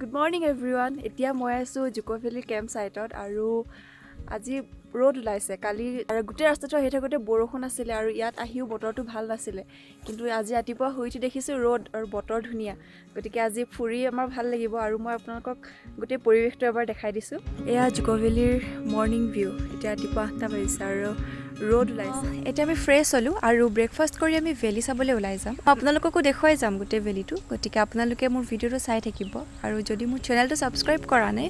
Good morning everyone. এতিয়া মই আছো Dzukou Valley camp site ত আৰু আজি ৰ'দ ওলাইছে কালি আৰু গোটেই ৰাস্তাটো আহি থাকোতে বৰষুণ আছিল আৰু ইয়াত আহিও বতৰটো ভাল নাছিল কিন্তু আজি ৰাতিপুৱা হৈতি দেখিছো ৰ'দ আৰু বতৰ ধুনিয়া গতিকে আজি ফুৰি আমাৰ ভাল লাগিব আৰু মই আপোনালোকক গোটেই পৰিৱেশটো এবাৰ দেখাই দিছো এয়া Dzukou Valley মৰ্নিং ভিউ এতিয়া ৰাতিপুৱা 8টা বাজিছে আৰু ৰ'দ ওলাইছে এতিয়া আমি ফ্ৰেছ হলো আৰু ব্ৰেকফাষ্ট কৰি আমি ভেলি চাবলৈ ওলাই যাম আপোনালোককো দেখুৱাই যাম গোটেই ভেলিটো গতিকে আপোনালোকে মোৰ ভিডিওটো চাই থাকিব আৰু যদি মোৰ চেনেলটো সাবস্ক্ৰাইব কৰা নাই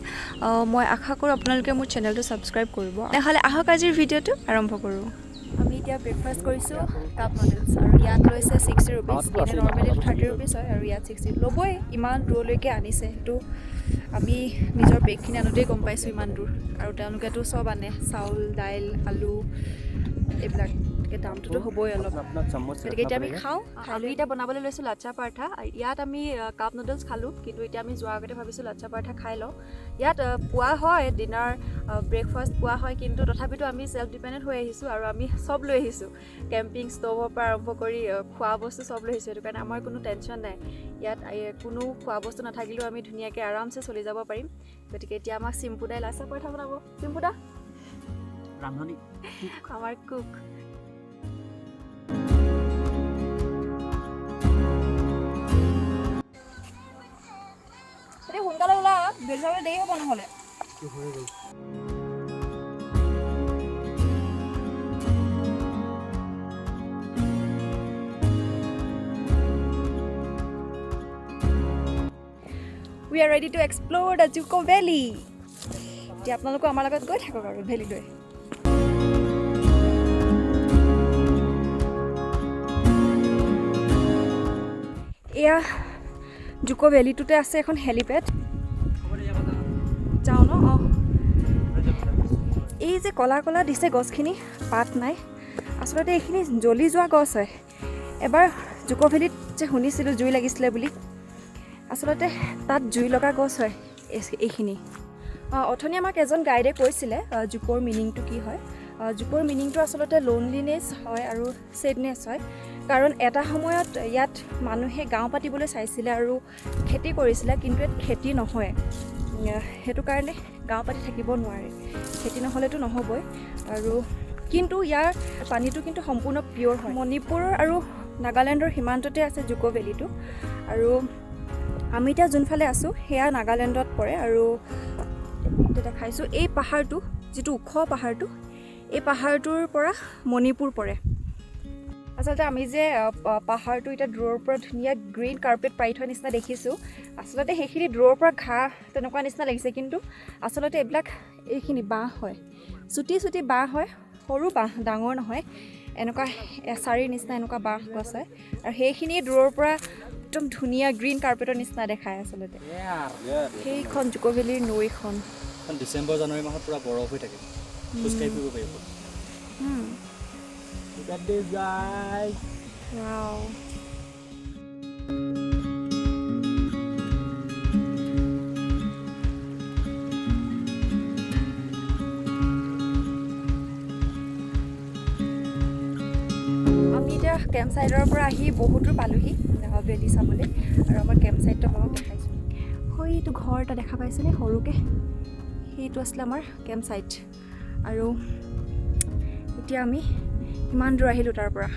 মই আশা কৰো আপোনালোকে মোৰ চেনেলটো সাবস্ক্ৰাইব কৰিব নহলে আহক আজিৰ ভিডিওটো আৰম্ভ কৰো আমি এতিয়া ব্ৰেকফাষ্ট কৰিছো কাপ নুডলছ আৰু ইয়াত লৈছে 60 रुपीस এনে নৰমালি 30 रुपीस হয় আৰু ইয়াত 60 লবই ইমান দূৰলৈকে আনিছে হেতু আমি নিজৰ বেগখিনি আনোতেই গম পাইছো ইমান দূৰ আৰু তেওঁলোকেতো সব আনে চাউল দাইল আলু এইবিলাক দামটো হ'বই অলপ গতিকে এতিয়া আমি খাওঁ আমি এতিয়া বনাবলৈ লৈছো লাচ্ছা পাৰঠা ইয়াত আমি কাপ নুডলছ খালো কিন্তু এতিয়া আমি যোৱাৰ আগতে ভাবিছো লাচ্ছা পাৰঠা খাই লওঁ ইয়াত পোৱা হয় ডিনাৰ ব্ৰেকফাষ্ট পোৱা হয় কিন্তু তথাপিতো আমি সেলফ ডিপেন্ডেন্ট হৈ আহিছো আৰু আমি সব লৈ আহিছো কেম্পিং ষ্ট'ভৰ পৰা আৰম্ভ কৰি খোৱা বস্তু সব লৈ আহিছো কাৰণ আমাৰ কোনো টেনচন নাই ইয়াত কোনো খোৱা বস্তু নাথাকিলেও আমি ধুনীয়াকৈ আৰামছে চলি যাব পাৰিম গতিকে এতিয়া আমাক চিম্পুদাই লাচ্ছা পাৰঠা বনাব চিম্পুদা ৰান্ধনী আমাৰ কুক এ সোনকালে ওলা বেলচাবে দেই হ'ব নহলে কি হৈ গল We are ready to explore the Dzukou Valley. এতিয়া আপোনালোক আমাৰ লগত গৈ থাকক আৰু ভেলি লৈ এয়া Dzukou Valley টোতে আছে এখন হেলিপ্যাড যাও ন এই যে কলা কলা দিছে গছখিনি পাত নাই আসলতে এইখিনি জ্বলি যোৱা গছ হয় এবাৰ Dzukou Valley যে শুনিছিলো জুই লাগিছিলে বুলি আসলতে তাত জুই লগা গছ হয় এইখিনি অথনি আমাক এজন গাইডে কৈছিলে জুকোৰ মিনিংটো কি হয় জুকোৰ মিনিংটো আসলতে লোনলিনেছ হয় আৰু সেডনেছ হয় কাৰণ এটা সময়ত ইয়াত মানুহে গাঁও পাতিবলৈ চাইছিলে আৰু খেতি কৰিছিলে কিন্তু ইয়াত খেতি নহয় হেতু কাৰণে গাঁও পাতি থাকিব নোৱাৰে খেতি নহলেতো নহবই আৰু কিন্তু ইয়াৰ পানীটো কিন্তু সম্পূৰ্ণ পিওৰ হয় মণিপুৰ আৰু নাগালেণ্ডৰ সীমান্ততে আছে Dzukou Valley টো আৰু আমি এতিয়া যোনফালে আছো হেয়া নাগালেণ্ডত পৰে আৰু দেখাইছো এই পাহাৰটো যেটো উখ পাহাৰটো এই পাহাৰটোৰ পৰা মণিপুৰ পৰে আসলতে আমি যে পাহাৰটো এটা দূৰৰ পৰা ধুনিয়া গ্ৰীন কাৰ্পেট পাৰি থোৱা নিচিনা দেখিছো আসলতে হেখিনি দূৰৰ পৰা ঘাঁহ তেনেকুৱা নিচিনা লাগিছে কিন্তু আসলতে এইবিলাক এইখিনি বাঁহ হয় চুটি চুটি বাঁহ হয় সৰু বাঁহ ডাঙৰ নহয় এনেকুৱা এছাৰিৰ নিচিনা এনেকুৱা বাঁহ গছ হয় আৰু সেইখিনি দূৰৰ পৰা একদম ধুনিয়া গ্ৰীন কাৰ্পেটৰ নিচিনা দেখায় আসলতে সেইখন Dzukou Valley নৈখন ডিসেম্বৰ জানুৱাৰী মাহত পুৰা বৰফ হৈ থাকে খুস্কাই ফুৰিব পাৰিব Look at this guys wow আমি এতিয়া কেম্প সাইটৰ পৰা আহি বহুতো পালোহি ভেলি চাবলৈ আৰু আমাৰ কেম্প সাইটটো মই দেখাইছো হয়তো ঘৰ এটা দেখা পাইছেনে সৰুকে সেইটো আছিল আমাৰ কেম্প সাইট আৰু এতিয়া আমি ইমান দূৰ আহিলো তাৰ পৰা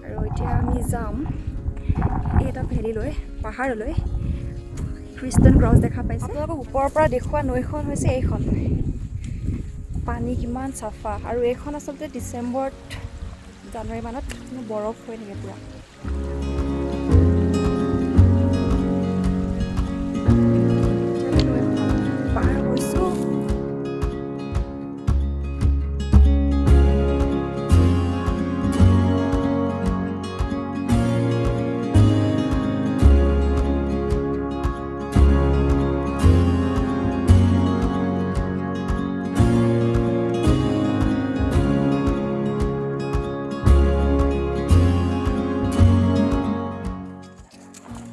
আৰু এতিয়া আমি যাম এটা ভেলি লৈ পাহাৰলৈ খ্ৰীষ্টান ক্ৰছ দেখা পাইছে আপোনালোকক ওপৰৰ পৰা দেখুৱা নৈখন হৈছে এইখন পানী কিমান চাফা আৰু এইখন আচলতে ডিচেম্বৰত জানুৱাৰী মানত বৰফ হৈ থাকে পুৰা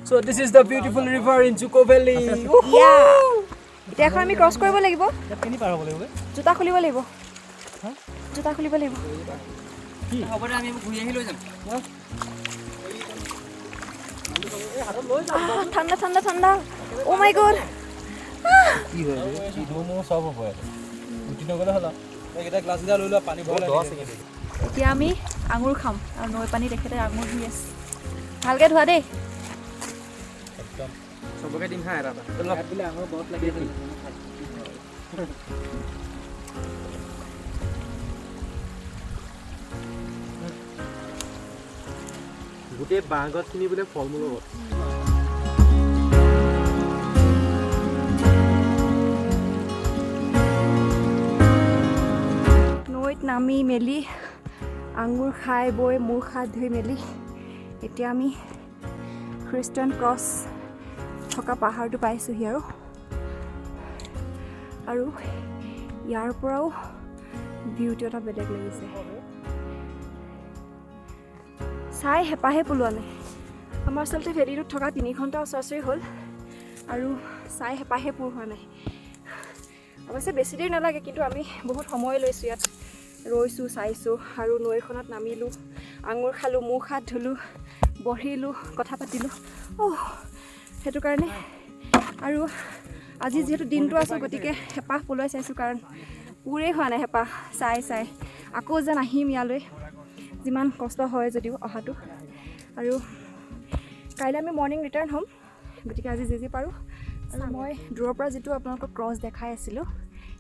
So this is the beautiful river in Dzukou Valley. Yeah. এতিয়া এখন আমি ক্ৰছ কৰিব লাগিব ইয়াত কেনি পাৰ হ'ব লাগিব জোতা খুলিব লাগিব জোতা খুলিব লাগিব কি হ'ব দে আমি ঘূৰি আহি লৈ যাম ঠাণ্ডা ঠাণ্ডা ঠাণ্ডা Oh my god! কি হয় চিটো মোৰ সব হ'ব উঠি নগলে হলা এইটা গ্লাস দিয়া লৈ লোৱা পানী ভৰাই লাগে এতিয়া আমি আঙুৰ খাম আৰু নৈ পানী দেখেতে আঙুৰ ধুই আছে ভালকে ধোৱা দেই একদম সবকে দিম হা এটা এটা বোলে আঙুৰ বহুত লাগি আছে গোটেই বাঁহগছখিনি বোলে ফল মূলৰ গছ নৈত নামি মেলি আঙুৰ খাই বৈ মুখ হাত ধুই মেলি এতিয়া আমি খ্ৰীষ্টান ক্ৰছ থকা পাহাৰটো পাইছোঁহি আৰু ইয়াৰ পৰাও ভিউটো এটা বেলেগ লাগিছে চাই হেঁপাহে পলোৱা নাই আমাৰ আচলতে ভেলীটোত থকা 3 ঘণ্টা ওচৰা-ওচৰি হ'ল আৰু চাই হেঁপাহে পূৰ হোৱা নাই অৱশ্যে বেছি দেৰি নালাগে কিন্তু আমি বহুত সময় লৈছোঁ ইয়াত ৰৈছোঁ চাইছোঁ আৰু নৈখনত নামিলোঁ আঙুৰ খালোঁ মুখ হাত ধুলোঁ বহিলোঁ কথা পাতিলোঁ সেইটো কাৰণে আৰু আজি যিহেতু দিনটো আছোঁ গতিকে হেঁপাহ পলুৱাই চাইছোঁ কাৰণ পূৰেই হোৱা নাই হেঁপাহ চাই আকৌ যেন আহিম ইয়ালৈ যিমান কষ্ট হয় যদিও অহাটো আৰু কাইলৈ আমি মৰ্ণিং ৰিটাৰ্ণ হ'ম গতিকে আজি যি পাৰোঁ আৰু মই দূৰৰ পৰা যিটো আপোনালোকক ক্ৰছ দেখাই আছিলোঁ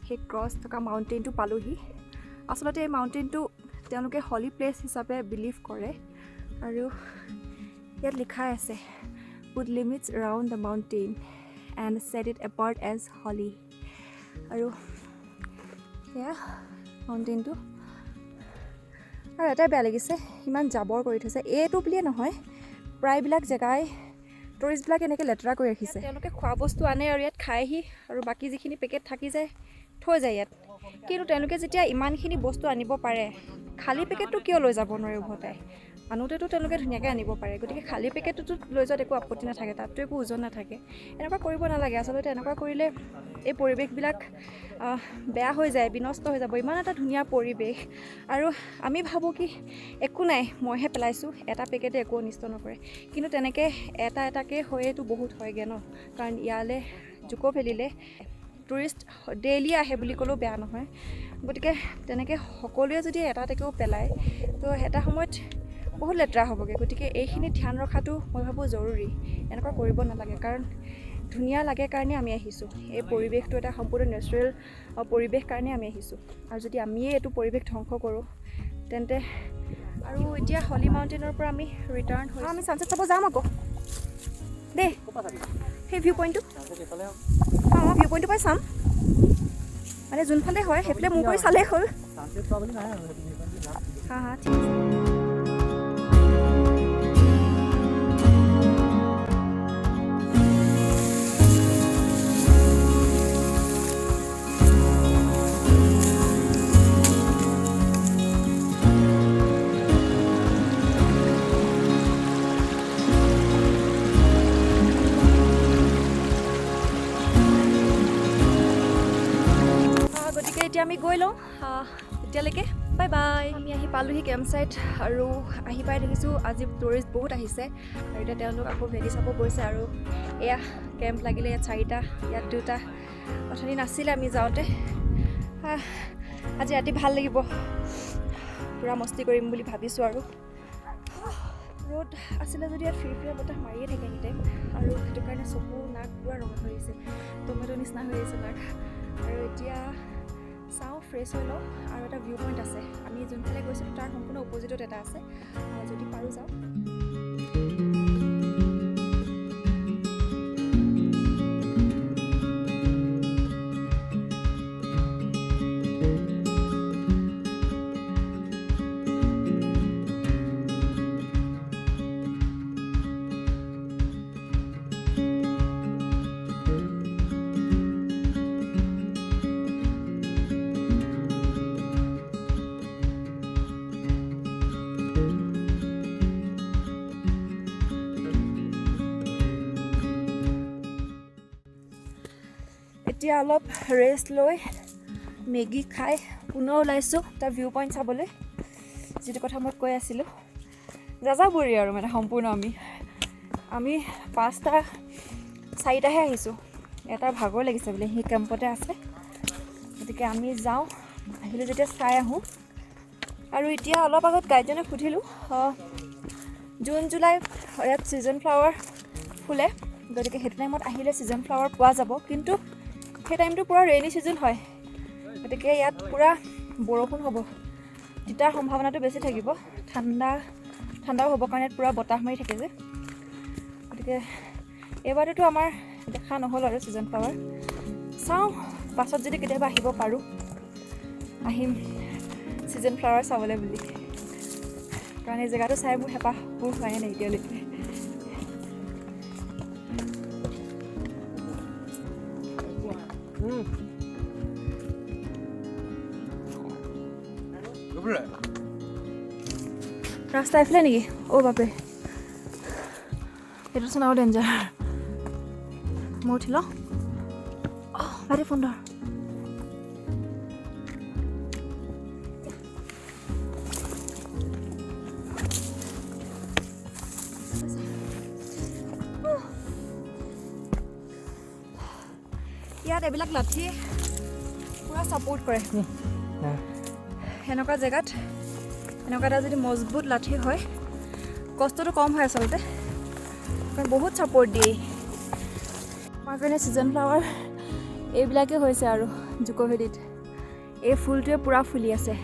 সেই ক্ৰছ থকা মাউণ্টেইনটো পালোঁহি আচলতে এই মাউণ্টেইনটো তেওঁলোকে হলি প্লেচ হিচাপে বিলিভ কৰে আৰু ইয়াত লিখাই আছে put limits around the mountain and set it apart as holy আৰু সেয়া মাউণ্টেইনটো আৰু এটাই বেয়া লাগিছে ইমান জাবৰ কৰি থৈছে এইটো বুলিয়ে নহয় প্ৰায়বিলাক জেগাই টুৰিষ্টবিলাক এনেকৈ লেতেৰা কৰি ৰাখিছে তেওঁলোকে খোৱা বস্তু আনে আৰু ইয়াত খাইহি আৰু বাকী যিখিনি পেকেট থাকি যায় থৈ যায় ইয়াত কিন্তু তেওঁলোকে যেতিয়া ইমানখিনি বস্তু আনিব পাৰে খালী পেকেটটো কিয় লৈ যাব নোৱাৰে উভতাই আনোতেতো তেওঁলোকে ধুনীয়াকৈ আনিব পাৰে গতিকে খালী পেকেটটোতো লৈ যোৱাত একো আপত্তি নাথাকে তাততো একো ওজন নাথাকে এনেকুৱা কৰিব নালাগে আচলতে এনেকুৱা কৰিলে এই পৰিৱেশবিলাক বেয়া হৈ যায় বিনষ্ট হৈ যাব ইমান এটা ধুনীয়া পৰিৱেশ আৰু আমি ভাবোঁ কি একো নাই মইহে পেলাইছোঁ এটা পেকেটে একো অনিষ্ট নকৰে কিন্তু তেনেকৈ এটা এটাকৈ হৈয়েতো বহুত হয়গৈ ন কাৰণ ইয়ালৈ জুকো ভেলীলৈ টুৰিষ্ট ডেইলি আহে বুলি ক'লেও বেয়া নহয় গতিকে তেনেকৈ সকলোৱে যদি এটা এটাকৈও পেলায় তো এটা সময়ত বহুত লেতেৰা হ'বগৈ গতিকে এইখিনি ধ্যান ৰখাটো মই ভাবোঁ জৰুৰী এনেকুৱা কৰিব নালাগে কাৰণ ধুনীয়া লাগে কাৰণে আমি আহিছোঁ এই পৰিৱেশটো এটা সম্পূৰ্ণ নেচাৰেল পৰিৱেশ কাৰণে আমি আহিছোঁ আৰু যদি আমিয়ে এইটো পৰিৱেশ ধ্বংস কৰোঁ তেন্তে আৰু এতিয়া হলি মাউণ্টেইনৰ পৰা আমি ৰিটাৰ্ণ হৈ আমি ছানছেট চাব যাম আকৌ দেই সেই ভিউ পইণ্টটো ভিউ পইণ্টটো পাই চাম মানে যোনফালে হয় সেইফালে মোৰ কৰি চালেই হ'ল ঠিক আছে এতিয়া আমি গৈ লওঁ এতিয়ালৈকে বাই বাই আমি আহি পালোঁহি কেম্প ছাইট আৰু আহি পাই দেখিছোঁ আজি টুৰিষ্ট বহুত আহিছে আৰু এতিয়া তেওঁলোক আকৌ ভেলি চাব গৈছে আৰু এয়া কেম্প লাগিলে ইয়াত 4টা ইয়াত 2টা অথনি নাছিলে আমি যাওঁতে আজি ৰাতি ভাল লাগিব পূৰা মস্তি কৰিম বুলি ভাবিছোঁ আৰু ৰ'দ আছিলে যদি ইয়াত ফিৰফিৰা বতাহ মাৰিয়ে থাকে এনিটাইম আৰু সেইটো কাৰণে চকু নাক পূৰা ৰঙা হৈ আহিছে টমেটো নিচিনা হৈ আহিছে নাক আৰু এতিয়া চাওঁ ফ্ৰেছ হৈ লওঁ আৰু এটা ভিউ পইণ্ট আছে আমি যোনফালে গৈছিলোঁ তাৰ সম্পূৰ্ণ অপজিটত এটা আছে যদি পাৰোঁ যাওঁ এতিয়া অলপ ৰেষ্ট লৈ মেগী খাই পুনৰ ওলাইছোঁ তাৰ ভিউ পইণ্ট চাবলৈ যিটো কথা মই কৈ আছিলোঁ যাযাবৰী আৰু মানে সম্পূৰ্ণ আমি 5টা 4টাহে আহিছোঁ, এটাৰ ভাগৰ লাগিছে বোলে, সি কেম্পতে আছে। গতিকে আমি যাওঁ, আহিলে যেতিয়া চাই আহোঁ। আৰু এতিয়া অলপ আগত গাইডজনক সুধিলোঁ, জুন জুলাই ইয়াত ছিজন ফ্লাৱাৰ ফুলে, গতিকে সেইটো টাইমত আহিলে ছিজন ফ্লাৱাৰ পোৱা যাব। কিন্তু সেই টাইমটো পূৰা ৰেইনি ছিজন হয়, গতিকে ইয়াত পূৰা বৰষুণ হ'ব, তিতাৰ সম্ভাৱনাটো বেছি থাকিব। ঠাণ্ডাও হ'ব, কাৰণ ইয়াত পূৰা বতাহ মাৰি থাকে যে। গতিকে এইবাৰতো আমাৰ দেখা নহ'ল আৰু ছিজন ফ্লাৱাৰ। চাওঁ, পাছত যদি কেতিয়াবা আহিব পাৰোঁ, আহিম ছিজন ফ্লাৱাৰ চাবলৈ বুলি, কাৰণ এই জেগাটো চাই মোৰ হেঁপাহ পূৰ হোৱাই নাই এতিয়ালৈকে। ৰাস্তা এইফালে নেকি? অ' বাপে, এইটো চোন আৰু ডেঞ্জাৰ। মই উঠি লওঁ। ভাইটি ফোন ধৰ। ইয়াত এইবিলাক লাঠি পূৰা ছাপোৰ্ট কৰে। সেনেকুৱা জেগাত এনেকুৱা এটা যদি মজবুত লাঠি হয়, কষ্টটো কম হয় আচলতে, কাৰণ বহুত ছাপোৰ্ট দিয়ে। আমাৰ কাৰণে ছিজন ফ্লাৱাৰ এইবিলাকেই হৈছে আৰু জুকো ভেলীত এই ফুলটোৱে পূৰা ফুলি আছে।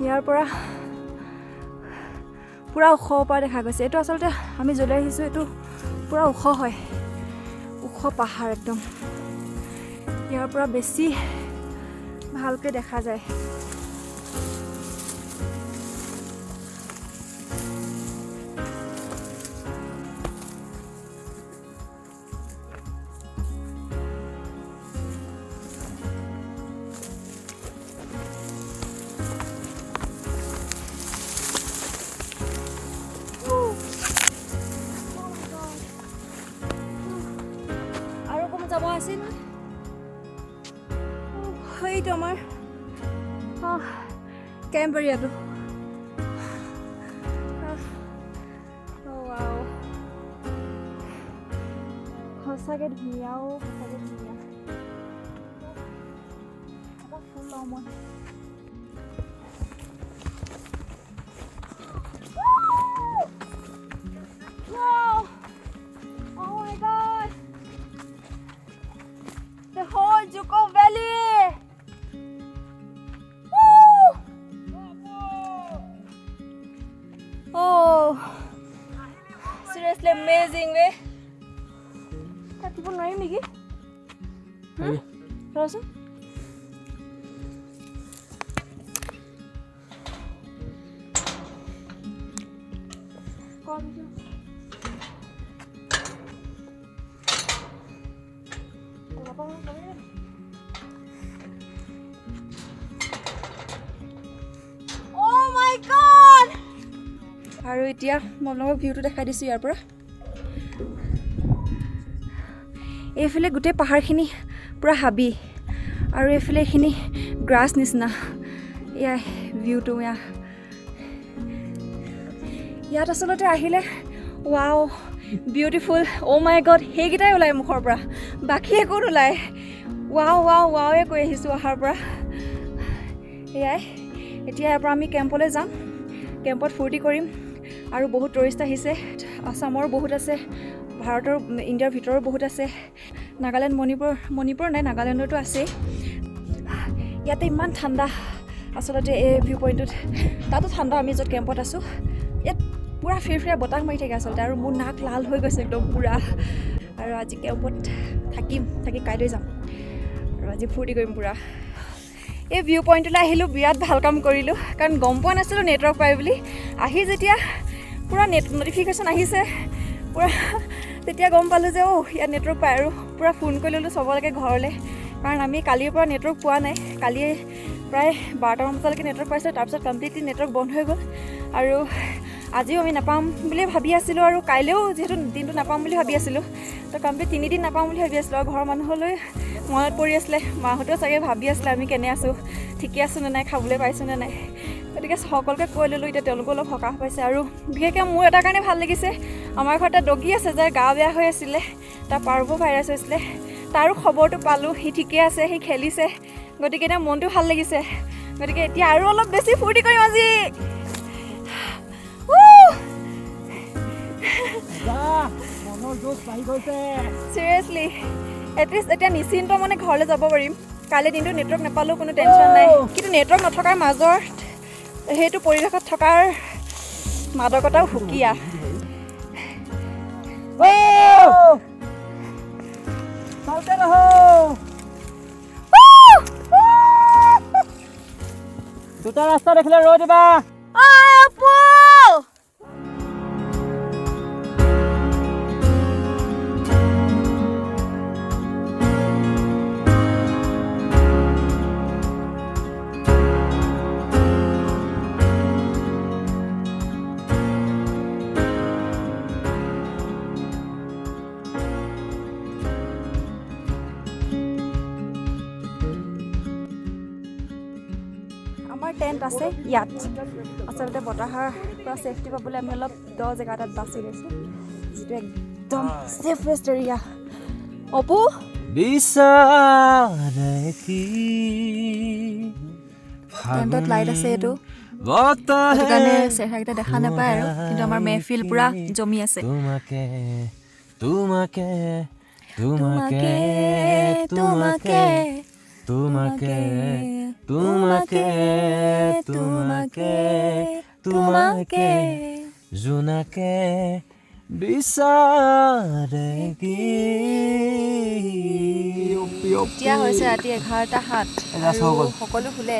ইয়াৰ পৰা পূৰা ওখ পৰা দেখা গৈছে। এইটো আচলতে আমি য'লৈ আহিছোঁ এইটো পূৰা ওখ হয়, ওখ পাহাৰ একদম। ইয়াৰ পৰা বেছি ভালকৈ দেখা যায়। যাব আছিল সেইটো আমাৰ কেম্প এৰিয়াটো। সঁচাকৈ ধুনীয়াও, সঁচাকৈ ধুনীয়া। এটা ফুল লওঁ মই। Dzukou Valley! Woo! Oh, seriously amazing, way. People know him, Niki? Rosa? Come. আৰু এতিয়া মই আপোনালোকক ভিউটো দেখাই দিছোঁ ইয়াৰ পৰা। এইফালে গোটেই পাহাৰখিনি পূৰা হাবি, আৰু এইফালে এইখিনি গ্ৰাছ নিচিনা। এয়া ভিউটো, ইয়াত আচলতে আহিলে ৱাও বিউটিফুল, অ' মাই গড, সেইকেইটাই ওলায় মুখৰ পৰা, বাকী একো নোলায়। ৱাৱে কৈ আহিছোঁ অহাৰ পৰা। এয়াই, এতিয়া ইয়াৰ পৰা আমি কেম্পলৈ যাম, কেম্পত ফূৰ্তি কৰিম। আৰু বহুত টুৰিষ্ট আহিছে, আসামৰ বহুত আছে, ভাৰতৰ ইণ্ডিয়াৰ ভিতৰৰ বহুত আছে, নাগালেণ্ড মণিপুৰ নাই, নাগালেণ্ডতো আছেই। ইয়াতে ইমান ঠাণ্ডা আচলতে এই ভিউ পইণ্টটোত, তাতো ঠাণ্ডা। আমি য'ত কেম্পত আছোঁ ইয়াত পূৰা ফিৰফিৰা বতাহ মাৰি থাকে আচলতে, আৰু মোৰ নাক লাল হৈ গৈছে একদম পূৰা। আৰু আজি কেম্পত থাকি কাইলৈ যাম, আৰু আজি ফূৰ্তি কৰিম পূৰা। এই ভিউ পইণ্টলৈ আহিলোঁ, বিৰাট ভাল কাম কৰিলোঁ, কাৰণ গম পোৱা নাছিলোঁ নেটৱৰ্ক পায় বুলি। আহি যেতিয়া পূৰা নটিফিকেশ্যন আহিছে পূৰা, তেতিয়া গম পালোঁ যে ইয়াত নেটৱৰ্ক পায়, আৰু পূৰা ফোন কৰি ল'লোঁ চবলৈকে ঘৰলৈ, কাৰণ আমি কালিৰ পৰা নেটৱৰ্ক পোৱা নাই। কালি প্ৰায় 12টামান বজালৈকে নেটৱৰ্ক পাইছিলোঁ, তাৰপিছত কমপ্লিটলি নেটৱৰ্ক বন্ধ হৈ গ'ল। আৰু আজিও আমি নাপাম বুলি ভাবি আছিলোঁ আৰু কাইলৈও যিহেতু দিনটো নাপাম বুলি ভাবি আছিলোঁ তো কমপ্লিট 3 দিন নাপাম বুলি ভাবি আছিলোঁ আৰু ঘৰৰ মানুহলৈ মনত পৰি আছিলে মাহঁতেও চাগে ভাবি আছিলে আমি কেনে আছোঁ ঠিকে আছোঁ নে নাই খাবলৈ পাইছোঁ নে নাই গতিকে সকলোকে কৈ ল'লোঁ এতিয়া তেওঁলোকো অলপ সকাহ পাইছে আৰু বিশেষকৈ মোৰ এটা কাৰণে ভাল লাগিছে আমাৰ ঘৰতে ডগী আছে যাৰ গা বেয়া হৈ আছিলে তাৰ পাৰ্ভো ভাইৰাছ হৈছিলে তাৰো খবৰটো পালোঁ সি ঠিকে আছে সি খেলিছে গতিকে এতিয়া মনটো ভাল লাগিছে গতিকে এতিয়া আৰু অলপ বেছি ফূৰ্তি কৰিম আজি চিৰিয়াছলি এটলিষ্ট এতিয়া নিশ্চিন্ত মানে ঘৰলৈ যাব পাৰিম কাইলৈ দিনটো নেটৱৰ্ক নাপালেও কোনো টেনশ্যন নাই কিন্তু নেটৱৰ্ক নথকাৰ মাজৰ সেইটো পৰিৱেশত থকাৰ মাদকতাও সুকীয়া দুটা ৰাস্তা দেখিলে ৰৈ দিবা আমাৰ টেণ্ট আছে ইয়াত আচলতে বতাহৰ পৰা ছেফটি পাবলৈ আমি অলপ দ জেগা এটাত বাছি লৈছোঁ যিটো একদম ছেফেষ্ট এৰিয়া অপু টেণ্টত লাইট আছে এইটো সেইটো কাৰণে চেহেৰাকেইটা দেখা নাপায় আৰু কিন্তু আমাৰ মেহফিল পূৰা জমি আছে তোমাকে তোমাকে তোমাকে তোমাকে তোমাকে জোনাকে বিচাৰে কি এতিয়া হৈছে ৰাতি 11:07 আৰু সকলো শুলে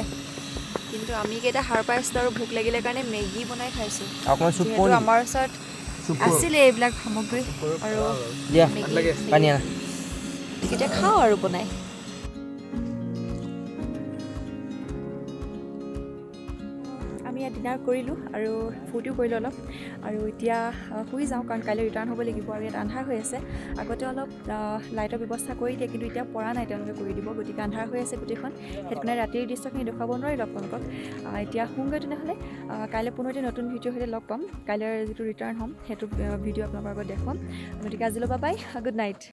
কিন্তু আমি কেইটা সাৰ পাইছিলোঁ আৰু ভোক লাগিলে কাৰণে মেগী বনাই খাইছোঁ যিহেতু আমাৰ ওচৰত আছিলে এইবিলাক সামগ্ৰী আৰু এতিয়া খাওঁ আৰু বনাই আমি ইয়াত ডিনাৰ কৰিলোঁ আৰু ফূৰ্তিও কৰিলোঁ অলপ আৰু এতিয়া শুই যাওঁ কাৰণ কাইলৈ ৰিটাৰ্ণ হ'ব লাগিব আৰু ইয়াত আন্ধাৰ হৈ আছে আগতে অলপ লাইটৰ ব্যৱস্থা কৰি দিয়ে কিন্তু এতিয়া পৰা নাই তেওঁলোকে কৰি দিব গতিকে আন্ধাৰ হৈ আছে গোটেইখন সেইটো কাৰণে ৰাতিৰ দৃশ্যখিনি দেখুৱাব নোৱাৰিলোঁ আপোনালোকক এতিয়া শুমগৈ তেনেহ'লে কাইলৈ পুনৰ এটি নতুন ভিডিঅ'ৰ সৈতে লগ পাম কাইলৈৰ যিটো ৰিটাৰ্ণ হ'ম সেইটো ভিডিঅ' আপোনালোকৰ আগত দেখুৱাম গতিকে আজিলৈ বাই বাই গুড নাইট